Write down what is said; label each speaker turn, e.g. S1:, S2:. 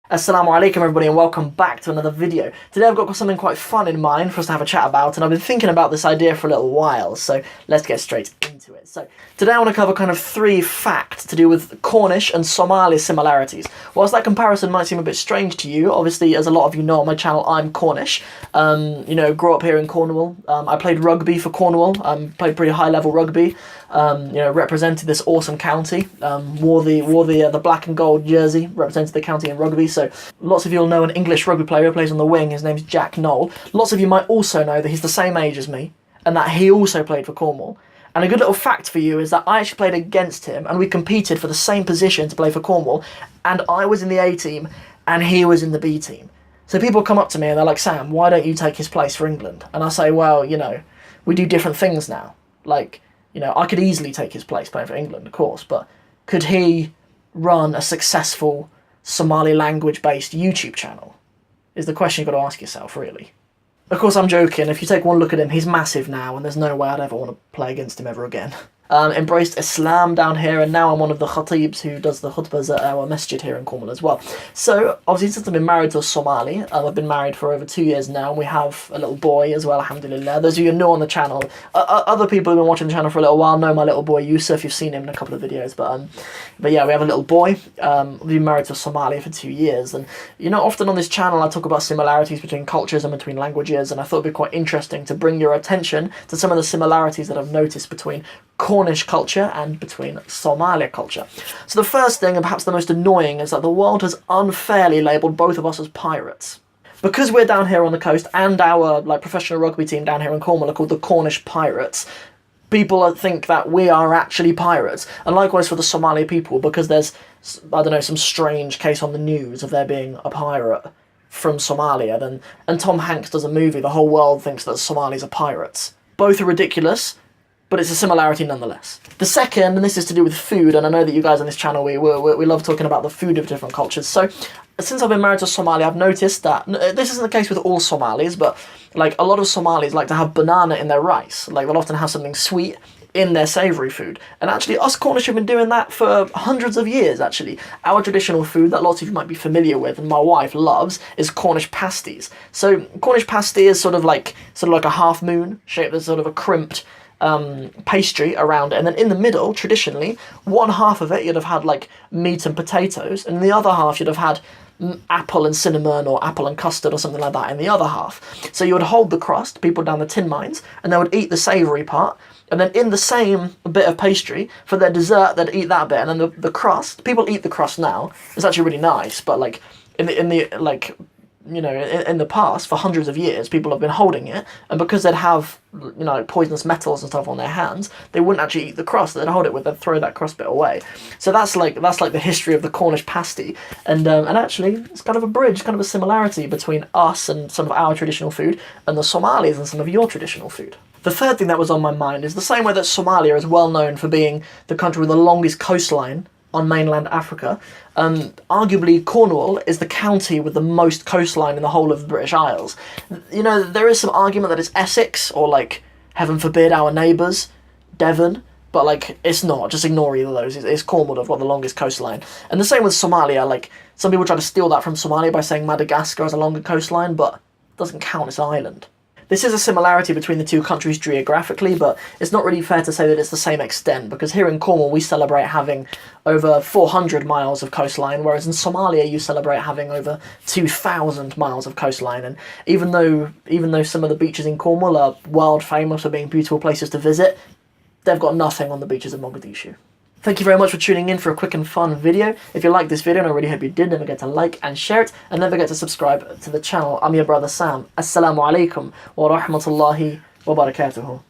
S1: Assalamu alaikum everybody, and welcome back to another video. Today I've got something quite fun in mind for us to have a chat about, and I've been thinking about this idea for a little while, so let's get straight into it. So today I want to cover kind of 3 facts to do with Cornish and Somali similarities. Whilst that comparison might seem a bit strange to you, obviously as a lot of you know on my channel I'm Cornish, grew up here in Cornwall. I played rugby for Cornwall, played pretty high level rugby, represented this awesome county, wore the black and gold jersey, represented the county in rugby. So lots of you will know an English rugby player who plays on the wing. His name's Jack Knoll. Lots of you might also know that he's the same age as me and that he also played for Cornwall. And a good little fact for you is that I actually played against him and we competed for the same position to play for Cornwall, and I was in the A team and he was in the B team. So people come up to me and they're like, "Sam, why don't you take his place for England?" And I say, well, we do different things now. I could easily take his place playing for England, of course, but could he run a successful Somali language-based YouTube channel? Is the question you've got to ask yourself, really. Of course, I'm joking. If you take one look at him, he's massive now, and there's no way I'd ever want to play against him ever again. Embraced Islam down here, and now I'm one of the khatibs who does the khutbahs at our masjid here in Cornwall as well. So, obviously, since I've been married to a Somali, I've been married for over 2 years now, and we have a little boy as well, alhamdulillah. Those of you who are new on the channel, other people who've been watching the channel for a little while know my little boy Yusuf. You've seen him in a couple of videos, but yeah, we have a little boy. We've been married to a Somali for 2 years, and often on this channel I talk about similarities between cultures and between languages, and I thought it'd be quite interesting to bring your attention to some of the similarities that I've noticed between Cornish culture and between Somali culture. So the first thing, and perhaps the most annoying, is that the world has unfairly labelled both of us as pirates. Because we're down here on the coast and our professional rugby team down here in Cornwall are called the Cornish Pirates, people think that we are actually pirates. And likewise for the Somali people, because there's, some strange case on the news of there being a pirate from Somalia, and Tom Hanks does a movie, the whole world thinks that Somalis are pirates. Both are ridiculous, but it's a similarity nonetheless. The second, and this is to do with food, and I know that you guys on this channel, we love talking about the food of different cultures. So, since I've been married to a Somali, I've noticed that, this isn't the case with all Somalis, but a lot of Somalis like to have banana in their rice. They'll often have something sweet in their savoury food. And actually, us Cornish have been doing that for hundreds of years, actually. Our traditional food that lots of you might be familiar with, and my wife loves, is Cornish Pasties. So, Cornish pasty is sort of like a half moon, shaped as sort of a crimped pastry around it, and then in the middle, traditionally, one half of it you'd have had meat and potatoes, and the other half you'd have had apple and cinnamon or apple and custard or something like that in the other half. So you would hold the crust, people down the tin mines, and they would eat the savoury part, and then in the same bit of pastry, for their dessert, they'd eat that bit, and then the crust, people eat the crust now, it's actually really nice, but in the past, for hundreds of years, people have been holding it, and because they'd have, poisonous metals and stuff on their hands, they wouldn't actually eat the crust that they'd hold it with, they'd throw that crust bit away. So that's the history of the Cornish pasty, and actually, it's kind of a bridge, kind of a similarity between us and some of our traditional food, and the Somalis and some of your traditional food. The third thing that was on my mind is the same way that Somalia is well known for being the country with the longest coastline on mainland Africa, arguably Cornwall is the county with the most coastline in the whole of the British Isles. There is some argument that it's Essex, or heaven forbid, our neighbours, Devon, but it's not, just ignore either of those. It's Cornwall that have got the longest coastline. And the same with Somalia, some people try to steal that from Somalia by saying Madagascar has a longer coastline, but it doesn't count, it's an island. This is a similarity between the two countries geographically, but it's not really fair to say that it's the same extent, because here in Cornwall we celebrate having over 400 miles of coastline, whereas in Somalia you celebrate having over 2,000 miles of coastline. And even though some of the beaches in Cornwall are world famous for being beautiful places to visit, they've got nothing on the beaches of Mogadishu. Thank you very much for tuning in for a quick and fun video. If you liked this video, and I really hope you did, don't forget to like and share it, and don't forget to subscribe to the channel. I'm your brother Sam. Assalamu alaikum wa rahmatullahi wa barakatuhu.